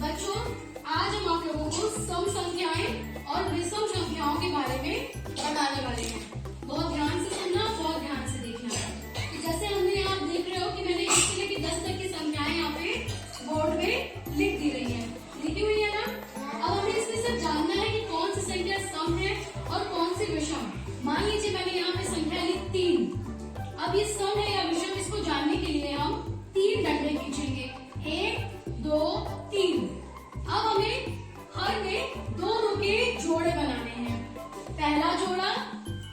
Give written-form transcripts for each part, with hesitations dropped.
बच्चों, आज हम आप लोगों को सम संख्याएं और विषम संख्याओं के बारे में बताने वाले हैं। बहुत ध्यान से सुनना, बहुत ध्यान से देखना। तो जैसे हमने यहाँ देख रहे हो कि मैंने 1 से लेकर 10 तक की संख्याएं यहाँ पे बोर्ड में लिख दी रही है, लिखी हुई है ना। अब हमें इसमें सिर्फ जानना है कि कौन सी संख्या सम है और कौन सी विषम। मान लीजिए मैंने यहाँ पे संख्या ली 3। अब ये सम है या विषम, इसको जानने के लिए हम 3 डंडे खींचेंगे, 1, 2, 3। अब हमें हर में 2 के जोड़े बनाने हैं। पहला जोड़ा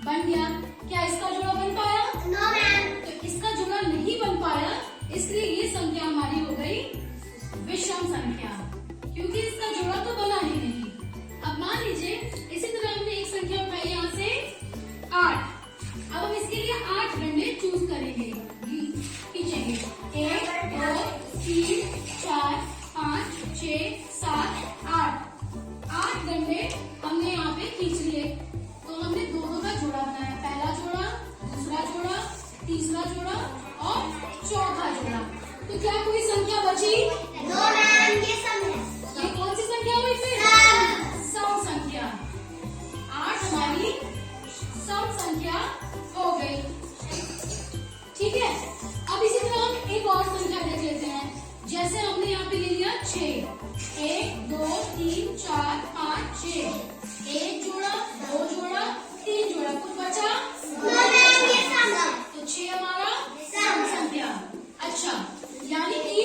बन गया, क्या इसका जोड़ा बन पाया? No ma'am. तो इसका जोड़ा नहीं बन पाया, इसलिए ये संख्या हमारी हो गई विषम संख्या, क्योंकि इसका जोड़ा तो बना ही नहीं। अब मान लीजिए इसी तरह हमने एक संख्या उठाई यहाँ से 8। अब हम इसके लिए 8 डंडे चूज करेंगे, खींचेंगे, 1, 2, 3, 4, 5, 6, 7, 8 डंडे हमने यहाँ पे खींच लिए। तो हमने 2 का जोड़ा बनाया, पहला जोड़ा, दूसरा जोड़ा, तीसरा जोड़ा और चौथा जोड़ा। तो क्या कोई संख्या बची? नो मैम, ये सम है। ये कौन सी संख्या हुई फिर? सम संख्या। 8 हमारी सम संख्या हो गई। ठीक है, अब इसी तरह हम एक और संख्या देख लेते हैं। जैसे हमने यहाँ पे ले लिया 6, 1, 2, 3, 4, 5, 6। 1 जोड़ा, 2 जोड़ा, 3 जोड़ा, कुछ बचा? नो मैम, ये सम है। तो 6 हमारा सम संख्या। अच्छा, यानी कि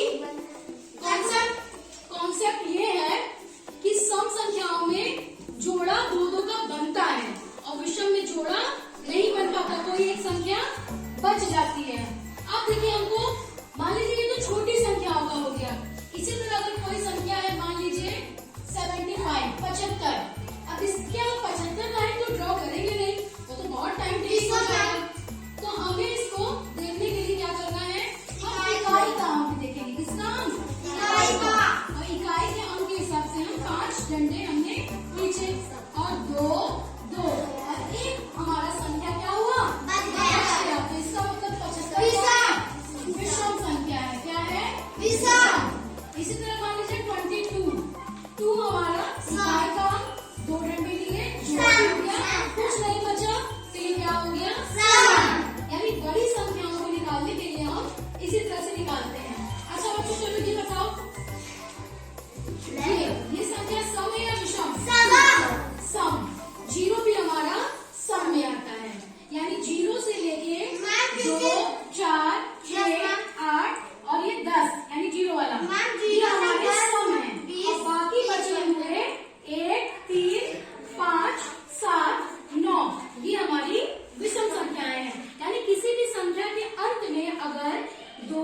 कॉन्सेप्ट ये है कि सम संख्याओं में जोड़ा 2 का बनता है और विषम में जोड़ा नहीं बन पाता, कोई एक संख्या बच जाती है। अब देखिए हमको, मान लीजिए ये तो छोटी संख्याओं का हो गया। इसी तरह अगर कोई संख्या है, मान लीजिए 75, 75। अब इसके हम 75 लाइन तो ड्रॉ करेंगे नहीं, वो तो बहुत टाइम टेकिंग हो जाएगा। तो हमें इसको देखने के लिए क्या करना है, हम इकाई का अंक देखेंगे। किसका अंक? इकाई का। और इकाई के अंक के हिसाब से हम 5 डंडे हमने खींचे और 2, 2 और 1 हमारा संख्या क्या हुआ? बच गया। तो इसका मतलब 75 विषम संख्या है। क्या है? विषम। इसी तरह मान लीजिए 22, 2 हमारा इकाई का अंक, 2 डंडे लिए, जोड़ दिया, कुछ नहीं बचा, तो ये क्या हो गया? सम। यानी बड़ी संख्याओं को निकालने के लिए हम इसी तरह से निकालते हैं। अच्छा बच्चों, चलो ये बताओ, ये संख्या सम है या विषम? सम। 0 भी हमारा सम में आता है, यानी 0 से लेके 2, 4, 6, 8 और ये 10, यानी 0 वाला, ये हमारे सम है। और बाकी बचे हुए 1, 3, 5, 7, 9 ये हमारी विषम संख्याएं हैं। यानी किसी भी संख्या के अंत में अगर 2